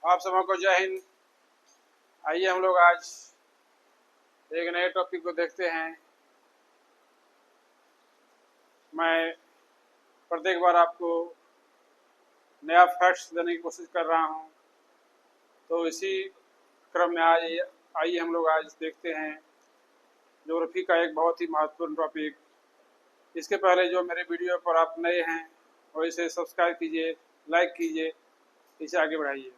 आप सबों को जय हिंद। आइए हम लोग आज एक नए टॉपिक को देखते हैं। मैं प्रत्येक बार आपको नया फैक्ट्स देने की कोशिश कर रहा हूं, तो इसी क्रम में आज आइए हम लोग आज देखते हैं ज्योग्राफी का एक बहुत ही महत्वपूर्ण टॉपिक। इसके पहले जो मेरे वीडियो पर आप नए हैं और इसे सब्सक्राइब कीजिए, लाइक कीजिए, इसे आगे बढ़ाइए।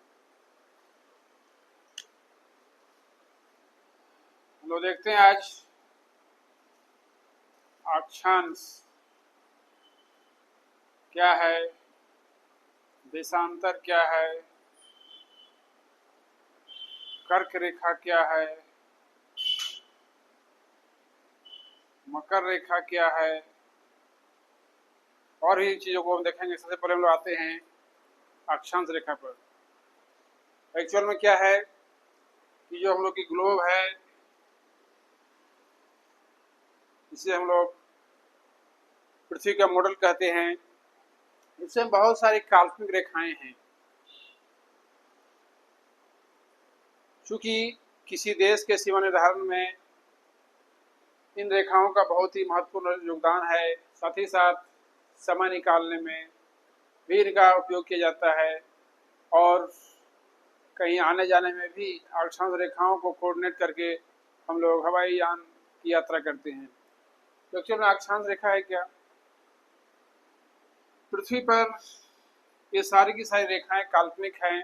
हम लोग देखते हैं आज अक्षांश क्या है, देशांतर क्या है, कर्क रेखा क्या है, मकर रेखा क्या है, और भी चीज़ों को हम देखेंगे। सबसे पहले हम लोग आते हैं अक्षांश रेखा पर। एक्चुअल में क्या है कि जो हम लोग की ग्लोब है, इसे हम लोग पृथ्वी का मॉडल कहते हैं। इसमें बहुत सारी काल्पनिक रेखाएं हैं। चूंकि किसी देश के सीमा निर्धारण में इन रेखाओं का बहुत ही महत्वपूर्ण योगदान है, साथ ही साथ समय निकालने में भी इनका उपयोग किया जाता है और कहीं आने जाने में भी अक्षांश रेखाओं को कोऑर्डिनेट करके हम लोग हवाई यान की यात्रा करते हैं। तो एक्चुअल में अक्षांश रेखा है क्या? पृथ्वी पर ये सारी की सारी रेखाएं काल्पनिक हैं,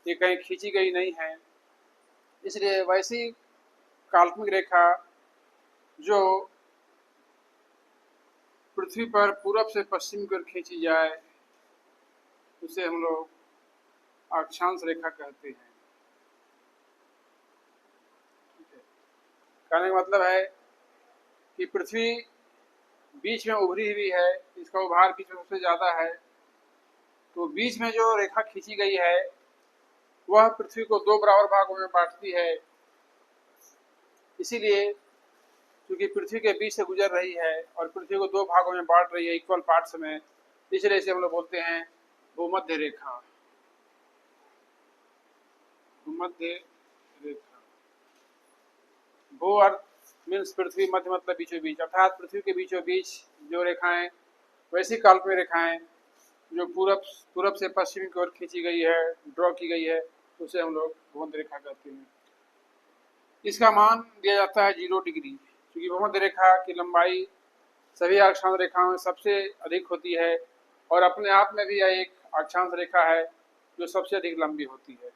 ये कहीं खींची गई नहीं है। इसलिए वैसी काल्पनिक रेखा जो पृथ्वी पर पूरब से पश्चिम की ओर खींची जाए, उसे हम लोग अक्षांश रेखा कहते हैं। कहने का मतलब है कि पृथ्वी बीच में उभरी हुई है, इसका उभार बीच में सबसे ज़्यादा है, तो बीच में जो रेखा खींची गई है वह पृथ्वी को दो बराबर भागों में बांटती है। इसीलिए क्योंकि पृथ्वी के बीच से गुजर रही है और पृथ्वी को दो भागों में बांट रही है इक्वल पार्ट्स में, इसलिए इसे हम लोग बोलते हैं भूमध्य रेखा। भूमध्य रेखा, भू अर्थ मीन्स पृथ्वी, मध्य मतलब बीचों बीच, अर्थात पृथ्वी के बीचों बीच जो रेखाएं, वैसी काल्पनिक रेखाएं जो पूरब से पश्चिम की ओर खींची गई है, ड्रॉ की गई है, उसे हम लोग भूमध्य रेखा कहते हैं। इसका मान दिया जाता है 0 डिग्री, क्योंकि भूमध्य रेखा की लंबाई सभी अक्षांश रेखाओं में सबसे अधिक होती है और अपने आप में भी यह एक अक्षांश रेखा है जो सबसे अधिक लंबी होती है।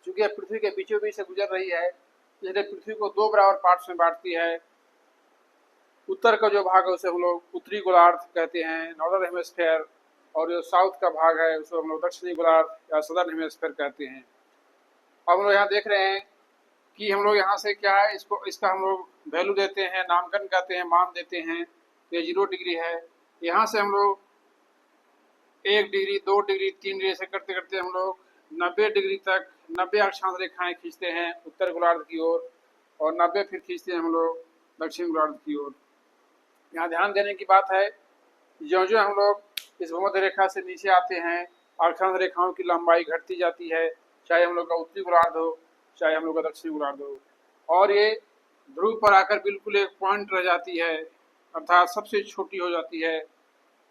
चूंकि यह पृथ्वी के बीचों बीच से गुजर रही है, इसलिए पृथ्वी को दो बराबर पार्ट्स में बांटती है। उत्तर का जो भाग है उसे हम लोग उत्तरी गोलार्ध कहते हैं, नॉर्दर्न हेमिस्फीयर, और जो साउथ का भाग है उसे हम लोग दक्षिणी गोलार्ध या सदर्न हेमिस्फीयर कहते हैं। अब हम लोग यहाँ देख रहे हैं कि हम लोग यहाँ से क्या है, इसका हम लोग वैल्यू देते हैं, नामकरण कहते हैं, मान देते हैं। ये 0 डिग्री है। यहाँ से हम लोग 1 डिग्री, 2 डिग्री, 3 डिग्री से करते करते हम लोग 90 डिग्री तक 90 अक्षांश रेखाएं खींचते हैं उत्तर गोलार्ध की ओर, और 90 फिर खींचते हैं हम लोग दक्षिण गोलार्ध की ओर। यहाँ ध्यान देने की बात है, जो जो हम लोग इस भूमध्य रेखा से नीचे आते हैं, अक्षांश रेखाओं की लंबाई घटती जाती है, चाहे हम लोग का उत्तरी गोलार्ध हो, चाहे हम लोग का दक्षिणी गोलार्ध हो, और ये ध्रुव पर आकर बिल्कुल एक पॉइंट रह जाती है, अर्थात सबसे छोटी हो जाती है।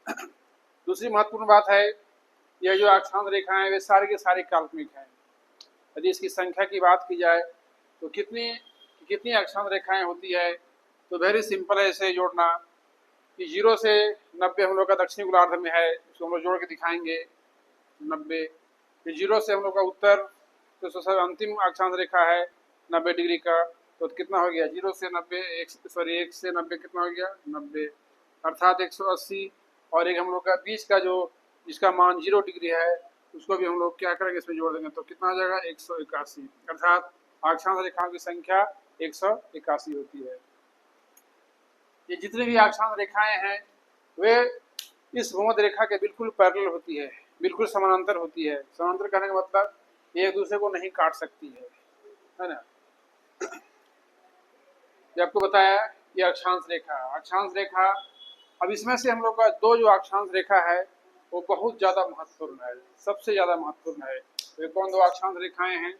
दूसरी महत्वपूर्ण बात है, यह जो अक्षांश रेखाएं वे सारी की सारी काल्पनिक हैं। यदि इसकी संख्या की बात की जाए तो कितनी अक्षांश रेखाएं होती है, तो वेरी सिंपल है इसे जोड़ना कि 0 से 90 हम लोग का दक्षिणी गोलार्ध में है, उसको हम लोग जोड़ के दिखाएंगे 90। फिर 0 से हम लोग का उत्तर, तो सबसे अंतिम अक्षांश रेखा है 90 डिग्री का, तो कितना हो गया 0 से 90, 1 से 90 कितना हो गया 90, अर्थात 180। और एक हम लोग का बीच का जो जिसका मान 0 डिग्री है, उसको भी हम लोग क्या करेंगे, इसमें जोड़ देंगे, तो कितना आ जाएगा 181, अर्थात अक्षांश रेखाओं की संख्या 181 होती है। ये जितनी भी अक्षांश रेखाएं हैं वे इस भूमध्य रेखा के बिल्कुल पैरेलल होती है, बिल्कुल समानांतर होती है। समानांतर कहने का मतलब ये एक दूसरे को नहीं काट सकती है ना। ये आपको बताया ये अक्षांश रेखा। अब इसमें से हम लोग का दो जो अक्षांश रेखा है वो बहुत ज़्यादा महत्वपूर्ण है, सबसे ज़्यादा महत्वपूर्ण है। तो ये कौन दो अक्षांश रेखाएं हैं?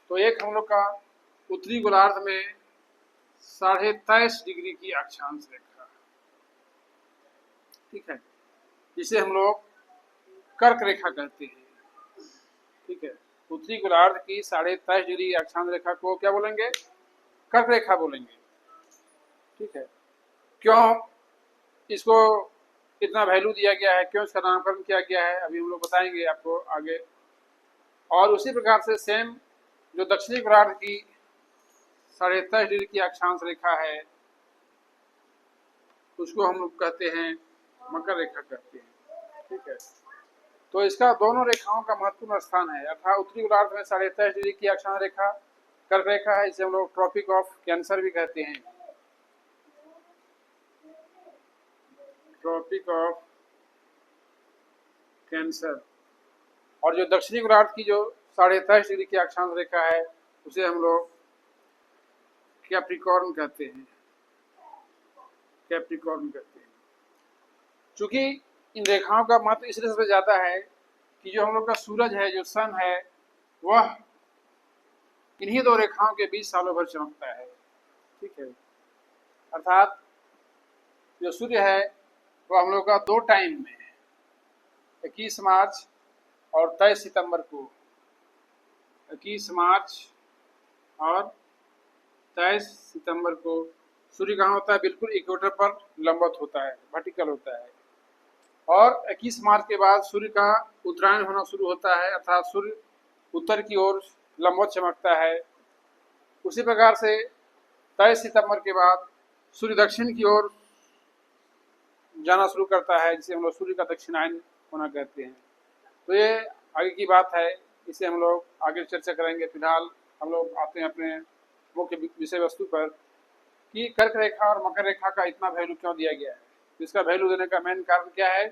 तो एक हम लोग का उत्तरी गोलार्ध में 23.5 डिग्री की अक्षांश रेखा, ठीक है, जिसे हम लोग कर्क रेखा कहते हैं, ठीक है। उत्तरी गोलार्ध की 23.5 डिग्री अक्षांश रेखा को क्या बोलेंगे? कर्क रेखा बोलेंगे, ठीक है। क्यों इसको इतना वैल्यू दिया गया है, क्यों इसका नामकरण किया गया है, अभी हम लोग बताएंगे आपको आगे। और उसी प्रकार से सेम जो दक्षिणी गोलार्ध की 23.5 डिग्री की अक्षांश रेखा है, उसको हम लोग कहते हैं मकर रेखा कहते हैं, ठीक है। तो इसका दोनों रेखाओं का महत्वपूर्ण स्थान है, अर्थात उत्तरी गोलार्ध में 23.5 डिग्री की अक्षांश रेखा कर्क रेखा है, इसे हम लोग ट्रॉपिक ऑफ कैंसर भी कहते हैं, ट्रॉपिक ऑफ कैंसर। और जो दक्षिणी गोलार्ध की जो 23.5 डिग्री की अक्षांश रेखा है, उसे हम लोग कैप्रिकॉर्न कहते हैं, कैप्रिकॉर्न कहते हैं। चूंकि इन रेखाओं का महत्व इसलिए सबसे ज्यादा है कि जो हम लोग का सूरज है, जो सन है, वह इन्हीं दो रेखाओं के बीच सालों भर चमकता है, ठीक है। अर्थात जो सूर्य है वह हम लोग का दो टाइम में 21 मार्च और 23 सितंबर को, 21 मार्च और 23 सितंबर को सूर्य कहाँ होता है? बिल्कुल इक्वेटर पर लंबवत होता है, वर्टिकल होता है। और 21 मार्च के बाद सूर्य का उत्तरायण होना शुरू होता है, अर्थात सूर्य उत्तर की ओर लंबवत चमकता है। उसी प्रकार से 23 सितंबर के बाद सूर्य दक्षिण की ओर जाना शुरू करता है, जिसे हम लोग सूर्य का दक्षिणायन होना कहते हैं। तो ये आगे की बात है, इसे हम लोग आगे चर्चा करेंगे। फिलहाल हम लोग आते हैं अपने मुख्य विषय वस्तु पर कि कर्क रेखा और मकर रेखा का इतना वैल्यू क्यों दिया गया है। इसका वैल्यू देने का मेन कारण क्या है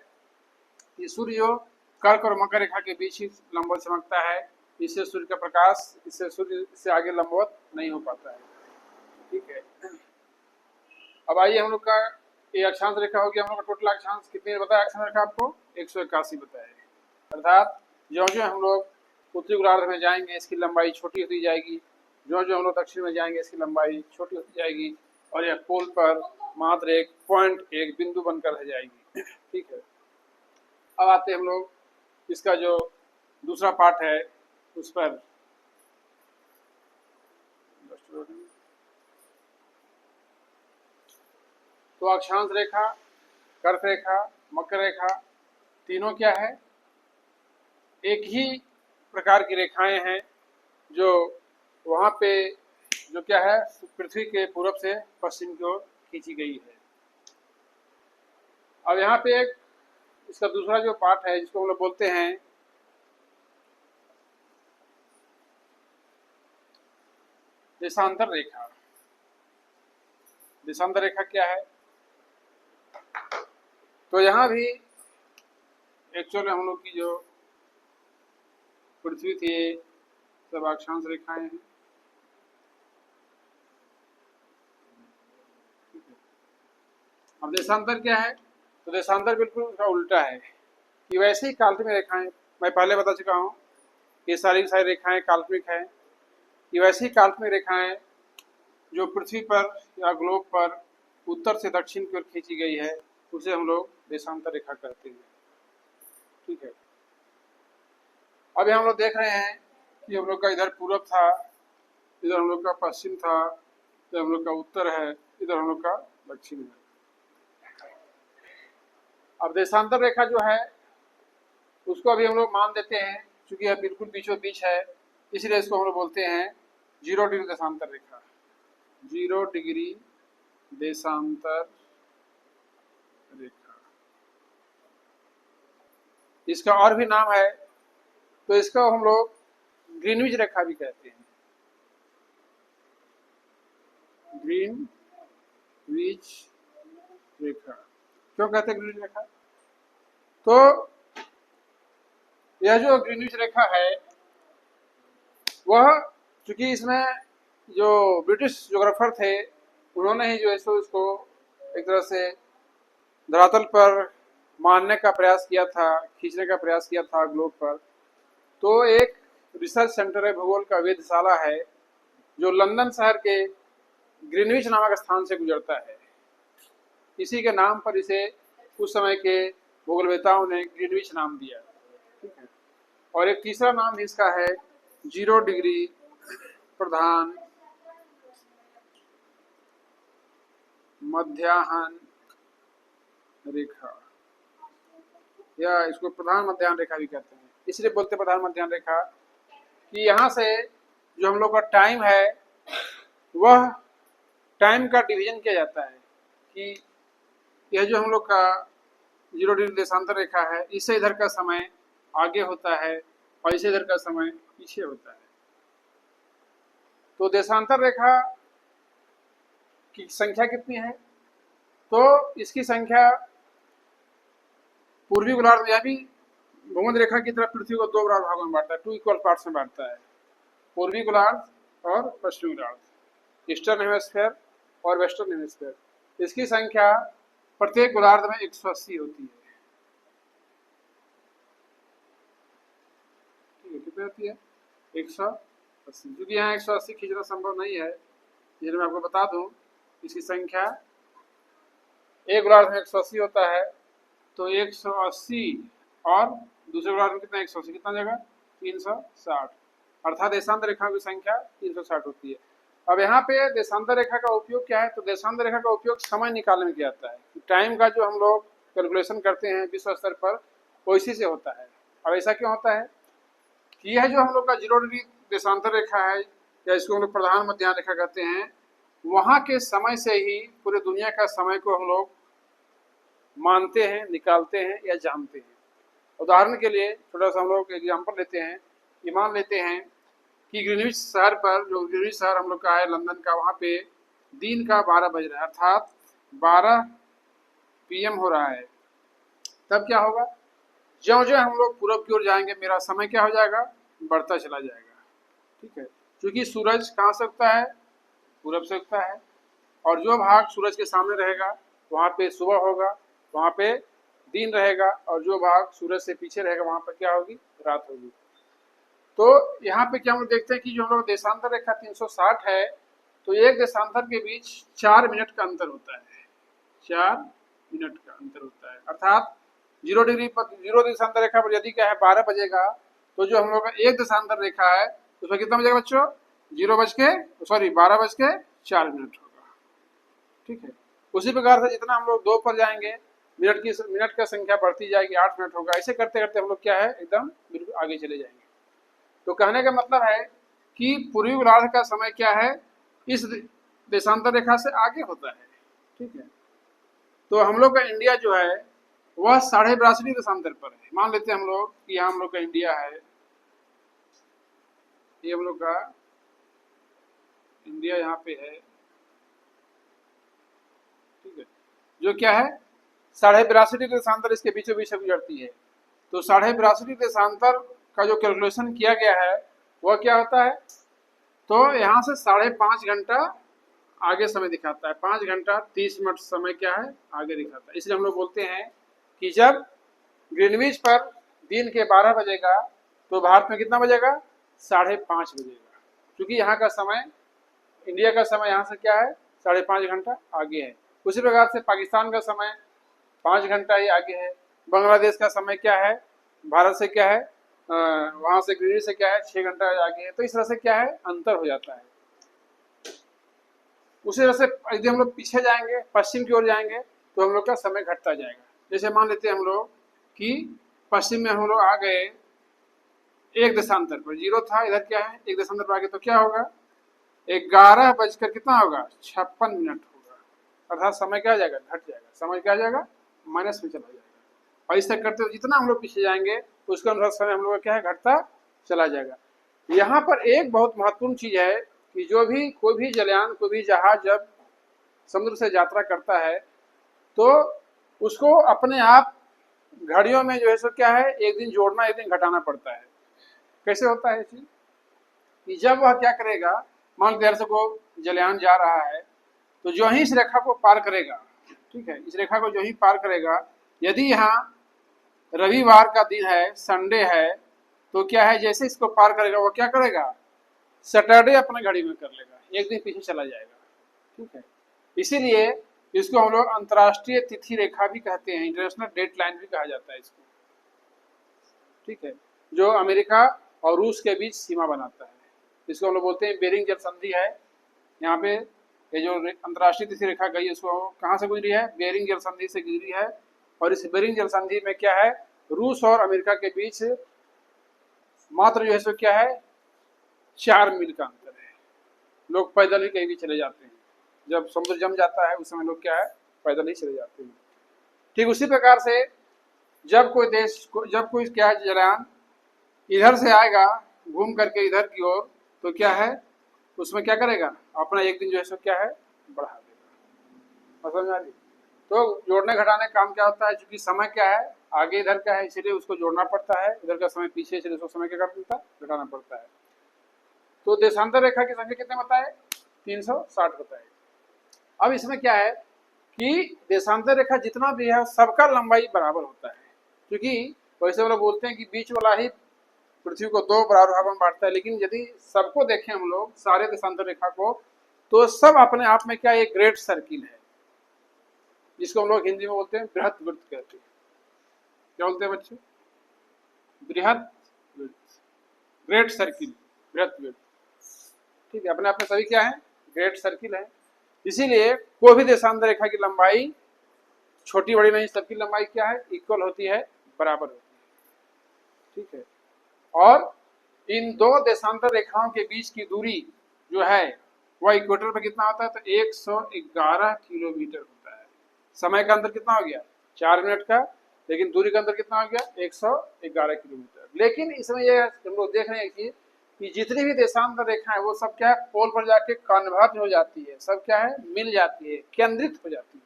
कि सूर्य कर्क और मकर रेखा के बीच ही लंबवत चमकता है, इससे सूर्य का प्रकाश इससे सूर्य से आगे लंबवत नहीं हो पाता है, ठीक है। अब आइए हम लोग का ये अक्षांश रेखा हो गया, हम लोग का टोटल अक्षांश कितने बताया? अक्षांश रेखा आपको 181 बताया है। अर्थात जो जो हम लोग उत्तरी गोलार्ध में जाएंगे इसकी लंबाई छोटी होती जाएगी, जो जो हम लोग दक्षिण में जाएंगे इसकी लंबाई छोटी होती जाएगी, और यह पोल पर मात्र एक पॉइंट, एक बिंदु बनकर रह जाएगी, ठीक है। अब आते हैं हम लोग इसका जो दूसरा पार्ट है उस पर। तो अक्षांश रेखा, कर्क रेखा, मकर रेखा तीनों क्या है? एक ही प्रकार की रेखाएं हैं जो वहां पे जो क्या है पृथ्वी के पूरब से पश्चिम की ओर खींची गई है। अब यहाँ पे एक इसका दूसरा जो पार्ट है जिसको हम लोग बोलते हैं देशांतर रेखा। देशांतर रेखा क्या है? तो यहाँ भी एक्चुअल हम लोग की जो पृथ्वी थी सब अक्षांश रेखाएं हैं, अब देशांतर क्या है? तो देशांतर बिल्कुल उसका उल्टा है कि वैसे ही काल्पनिक रेखाएं, मैं पहले बता चुका हूँ ये सारी रेखाएं काल्पनिक है, कि वैसी काल्पनिक रेखाएं जो पृथ्वी पर या ग्लोब पर उत्तर से दक्षिण की ओर खींची गई है उसे हम लोग देशांतर रेखा कहते हैं, ठीक है। अभी हम लोग देख रहे हैं कि हम लोग का इधर पूरब था, इधर हम लोग का पश्चिम था, इधर हम लोग का उत्तर है, इधर हम लोग का दक्षिण है। अब देशांतर रेखा जो है उसको अभी हम लोग मान देते हैं, क्योंकि यह बिल्कुल बीचों बीच है, इसलिए इसको हम लोग बोलते हैं 0 डिग्री देशांतर रेखा, 0 डिग्री देशांतर रेखा। इसका और भी नाम है, तो इसका हम लोग ग्रीनविच रेखा भी कहते हैं, ग्रीनविच रेखा। क्यों कहते हैं ग्रीनविच रेखा? तो यह जो ग्रीनविच रेखा है वह, चूंकि इसमें जो ब्रिटिश ज्योग्राफर थे उन्होंने ही जो है सो इसको एक तरह से धरातल पर मारने का प्रयास किया था, खींचने का प्रयास किया था ग्लोब पर। तो एक रिसर्च सेंटर है, भूगोल का वेधशाला है, जो लंदन शहर के ग्रीनविच नामक स्थान से गुजरता है। इसी के नाम पर इसे उस समय के भूगोलवेताओं ने ग्रीनविच नाम दिया। ठीक है। और एक तीसरा नाम भी इसका है 0 डिग्री प्रधान मध्याह्न रेखा, या इसको प्रधान मध्याह्न रेखा भी कहते हैं। इसलिए बोलते प्रधान मध्याह्न रेखा कि यहाँ से जो हम लोग का टाइम है वह टाइम का डिवीजन किया जाता है कि यह जो हम लोग का 0 डिग्री देशांतर रेखा है, इससे इधर का समय आगे होता है और इससे इधर का समय पीछे होता है। तो देशांतर रेखा की संख्या कितनी है? तो इसकी संख्या पूर्वी गोलार्ध में, यह भी भूमध्य रेखा की तरफ पृथ्वी को 2 बराबर भागों में बांटता है, 2 इक्वल पार्ट्स में बांटता है, पूर्वी गोलार्ध और पश्चिमी गोलार्ध, ईस्टर्न हेमिस्फीयर और वेस्टर्न हेमिस्फीयर। इसकी संख्या प्रत्येक गोलार्ध में 180 होती है। ठीक है, कितनी होती है? 180। क्योंकि यहाँ 180 खींचना संभव नहीं है, इसलिए मैं आपको बता दूं, इसकी संख्या एक गोलार्ध में 180 होता है, तो 180 और दूसरे गोलार्ध में कितना? 180 कितना जगह? 360, अर्थात देशांतर रेखा की संख्या 360 होती है। अब यहाँ पे देशांतर रेखा का उपयोग क्या है? तो देशांतर रेखा का उपयोग समय निकालने में किया जाता है। टाइम का जो हम लोग कैलकुलेशन करते हैं विश्व स्तर पर, वो इसी से होता है। अब ऐसा क्यों होता है कि यह जो हम लोग का 0 डिग्री देशांतर रेखा है, या इसको हम लोग प्रधान मध्याह्न रेखा कहते हैं, वहाँ के समय से ही पूरे दुनिया का समय को हम लोग मानते हैं, निकालते हैं या जानते हैं। उदाहरण के लिए छोटा सा हम लोग एग्जाम्पल लेते हैं कि मान लेते हैं कि ग्रीनविच शहर पर, जो ग्रीनविच शहर हम लोग का है लंदन का, वहाँ पे दिन का 12 बज रहा है, अर्थात 12 PM हो रहा है। तब क्या होगा? ज्यों ज्यों हम लोग पूरब की ओर जाएंगे, मेरा समय क्या हो जाएगा? बढ़ता चला जाएगा। ठीक है, क्योंकि सूरज कहाँ से उगता है? पूरब से उगता है, और जो भाग सूरज के सामने रहेगा वहाँ पे सुबह होगा, वहाँ पे दिन रहेगा, और जो भाग सूरज से पीछे रहेगा वहाँ पर क्या होगी? रात होगी। तो यहाँ पे क्या हम देखते हैं कि जो हम लोग देशांतर रेखा 360 है, तो एक देशांतर के बीच 4 मिनट का अंतर होता है, 4 मिनट का अंतर होता है। अर्थात 0 डिग्री पर 0 देशांतर रेखा पर यदि क्या है 12 बजेगा, तो जो हम लोग का एक देशांतर रेखा है उसमें कितना बजेगा बच्चों? 12 बज के 4 मिनट होगा। ठीक है, उसी प्रकार से जितना हम लोग 2 पर जाएंगे, मिनट का संख्या बढ़ती जाएगी, 8 मिनट होगा। ऐसे करते करते हम लोग क्या है एकदम बिल्कुल आगे चले जाएंगे। तो कहने का मतलब है कि पूर्वी गोलार्ध का समय क्या है? इस देशांतर रेखा से आगे होता है। ठीक है, तो हम लोग का इंडिया जो है वह 82.5 देशांतर पर है। मान लेते हैं हम लोग कि यहाँ हम लोग का इंडिया है, ये हम लोग का इंडिया यहाँ पे है। ठीक है, जो क्या है 82.5 देशांतर इसके बीचों बीच गुजरती है। तो 82.5 देशांतर का जो कैलकुलेशन किया गया है वह क्या होता है? तो यहाँ से 5.5 घंटा आगे समय दिखाता है, 5 घंटा 30 मिनट समय क्या है? आगे दिखाता है। इसलिए हम लोग बोलते हैं कि जब ग्रीनविच पर दिन के 12 बजेगा, तो भारत में कितना बजेगा? 5:30 बजेगा, क्योंकि यहाँ का समय, इंडिया का समय यहाँ से क्या है? 5.5 घंटा आगे है। उसी प्रकार से पाकिस्तान का समय 5 घंटा ही आगे है। बांग्लादेश का समय क्या है? भारत से क्या है, वहां से ग्रीनविच से क्या है? 6 घंटा आगे है। तो इस तरह से क्या है? अंतर हो जाता है। उसी तरह से यदि हम लोग पीछे जाएंगे, पश्चिम की ओर जाएंगे, तो हम लोग का समय घटता जाएगा। जैसे मान लेते हैं हम लोग कि पश्चिम में हम लोग आ गए एक देशांतर पर, 0 था, इधर क्या है? एक देशांतर पर आ गए, तो क्या होगा? 11 बजकर कितना होगा? 56 मिनट होगा। अर्थात समय क्या जाएगा? घट जाएगा। समय क्या जाएगा? माइनस में चला जाएगा। और इस तरह करते हुए जितना हम लोग पीछे जाएंगे उसके अनुसार समय हम लोग का क्या है? घटता चला जाएगा। यहाँ पर एक बहुत महत्वपूर्ण चीज है कि जो भी कोई भी जलयान, कोई भी जहाज जब समुद्र से यात्रा करता है, तो उसको अपने आप घड़ियों में जो है सो क्या है? एक दिन जोड़ना, एक दिन घटाना पड़ता है। कैसे होता है चीज? कि जब वह क्या करेगा, मान देर से को जलयान जा रहा है, तो जो ही इस रेखा को पार करेगा, ठीक है, इस रेखा को जो ही पार करेगा, यदि यहाँ रविवार का दिन है, संडे है, तो क्या है, जैसे इसको पार करेगा वो क्या करेगा, सैटरडे अपने घड़ी में कर लेगा, एक दिन पीछे चला जाएगा। ठीक है, इसीलिए इसको हम लोग अंतर्राष्ट्रीय तिथि रेखा भी कहते हैं, इंटरनेशनल डेट लाइन भी कहा जाता है इसको। ठीक है, जो अमेरिका और रूस के बीच सीमा बनाता है, इसको हम लोग बोलते हैं बेरिंग जल संधि है। यहाँ पे ये जो अंतर्राष्ट्रीय तिथि रेखा गई, इसको कहाँ से गुजरी है, बेरिंग जल संधि से गुजरी है। और इस बेरिंग जल संधि में क्या है, रूस और अमेरिका के बीच मात्र जो है सो क्या है, 4 मील का अंतर है। लोग पैदल ही कहीं भी चले जाते हैं, जब समुद्र जम जाता है उस समय लोग क्या है, पैदल ही चले जाते हैं। ठीक उसी प्रकार से जब कोई देश जब कोई क्या है जलयान इधर से आएगा घूम करके इधर की ओर, तो क्या है उसमें क्या करेगा, अपना एक दिन जो है सो क्या है बढ़ा देगा। समझ आ रही। तो जोड़ने घटाने काम क्या होता है, क्योंकि समय क्या है आगे इधर का है, इसलिए उसको जोड़ना पड़ता है, इधर का समय पीछे, इसलिए उसको समय क्या करता है, घटाना पड़ता है। तो देशांतर रेखा की संख्या कितने बताए, 360 बताए। अब इसमें क्या है कि देशांतर रेखा जितना भी है सबका लंबाई बराबर होता है, क्योंकि वैसे वो लोग बोलते हैं कि बीच वाला ही पृथ्वी को 2 बराबर भागों में बांटता है, लेकिन यदि सबको देखें हम लोग सारे देशांतर रेखा को, तो सब अपने आप में क्या एक ग्रेट सर्किल है, जिसको हम लोग हिंदी में बोलते हैं बृहत वृत्त कहते हैं। क्या बोलते हैं बच्चे, बृहत वृत्त, ग्रेट सर्किल, बृहत वृत्त। ठीक है, अपने आप में सभी क्या है, ग्रेट सर्किल है। इसीलिए कोई भी देशांतर रेखा की लंबाई छोटी बड़ी नहीं, सबकी लंबाई क्या है, इक्वल होती है, बराबर होती है। ठीक है, और इन दो देशांतर रेखाओं के बीच की दूरी जो है वह इक्वेटर पर कितना होता है, तो 111 किलोमीटर होता है। समय का अंतर कितना हो गया, 4 मिनट का, लेकिन दूरी का अंतर कितना हो गया, 111 किलोमीटर। लेकिन इसमें ये हम लोग देख रहे हैं कि जितनी भी देशांतर रेखा है वो सब क्या है, पोल पर जाके कन्वर्ज हो जाती है, सब क्या है, मिल जाती है, केंद्रित हो जाती है।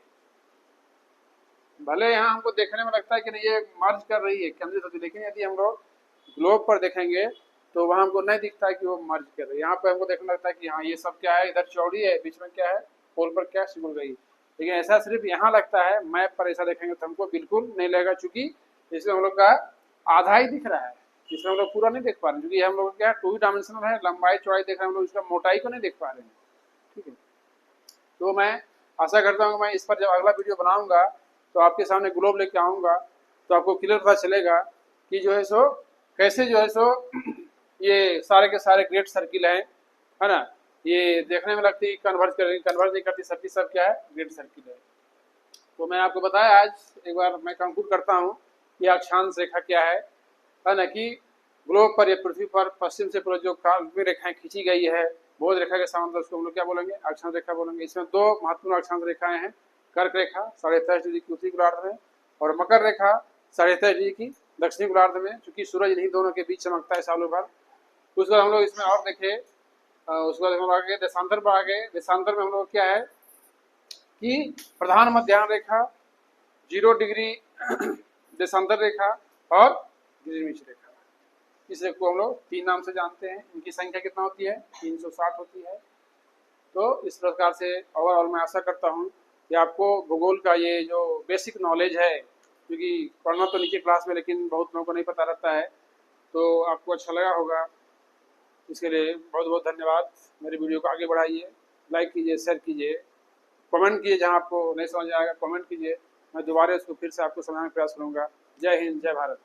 भले यहाँ हमको देखने में लगता है कि नहीं ये मर्ज कर रही है, केंद्रित होती है, लेकिन यदि हम लोग ग्लोब पर देखेंगे तो वहां हमको नहीं दिखता है कि वो मर्ज कर रही है। यहाँ पे हमको देखने लगता है कि हाँ ये सब क्या है, इधर चौड़ी है, बीच में क्या है, पोल पर क्या सिकुड़ गई। लेकिन ऐसा सिर्फ यहाँ लगता है, मैप पर ऐसा देखेंगे तो हमको बिल्कुल नहीं लगेगा, चूंकि इसमें हम लोग का आधा ही दिख रहा है, इसमें हम लोग पूरा नहीं देख पा रहे, क्योंकि हम लोग क्या 2 डायमेंशनल है, लंबाई चौड़ाई देख रहे हैं हम लोग, इसका मोटाई को नहीं देख पा रहे हैं। ठीक है, तो मैं आशा करता हूँ मैं इस पर जब अगला वीडियो बनाऊंगा तो आपके सामने ग्लोब लेके आऊंगा, तो आपको क्लियर पता चलेगा कि जो है सो कैसे जो है सो ये सारे के सारे ग्रेट सर्किल है ना, ये देखने में लगती है कन्वर्ज कर रही, कन्वर्ज नहीं करती, सबकी सब क्या है, ग्रेट सर्किल है। तो मैं आपको बताया आज, एक बार मैं कंक्लूड करता हूँ कि अक्षांश रेखा क्या है ना, कि ग्लोब पर या पृथ्वी पर पश्चिम से पूर्व जो काल्पनिक रेखाएं खींची गई है, बोध रेखा के समांतर, उसको हम लोग क्या बोलेंगे, अक्षांश रेखा बोलेंगे। इसमें 2 महत्वपूर्ण अक्षांश रेखाएं हैं, कर्क रेखा 23.5 डिग्री की उत्तरी गोलार्ध में, और मकर रेखा 23.5 डिग्री की दक्षिणी गोलार्ध में, चूंकि सूरज इन्हीं दोनों के बीच चमकता है सालों भर। उसके बाद हम लोग इसमें और देखे, उसके बाद हम लोग आगे देशांतर पर आ गए। देशांतर में हम लोग क्या है कि प्रधान मध्याह्न रेखा, 0 डिग्री देशांतर रेखा और ग्रीनिच रेखा, इस रेखा को हम लोग 3 नाम से जानते हैं। इनकी संख्या कितना होती है, 360 होती है। तो इस प्रकार से ओवरऑल मैं आशा करता हूँ कि आपको भूगोल का ये जो बेसिक नॉलेज है, क्योंकि पढ़ना तो नीचे क्लास में, लेकिन बहुत लोगों को नहीं पता रहता है, तो आपको अच्छा लगा होगा। इसके लिए बहुत बहुत धन्यवाद। मेरी वीडियो को आगे बढ़ाइए, लाइक कीजिए, शेयर कीजिए, कमेंट कीजिए, जहाँ आपको नहीं समझ आएगा कमेंट कीजिए, मैं दोबारा इसको फिर से आपको समझाने का प्रयास करूँगा। जय हिंद, जय भारत।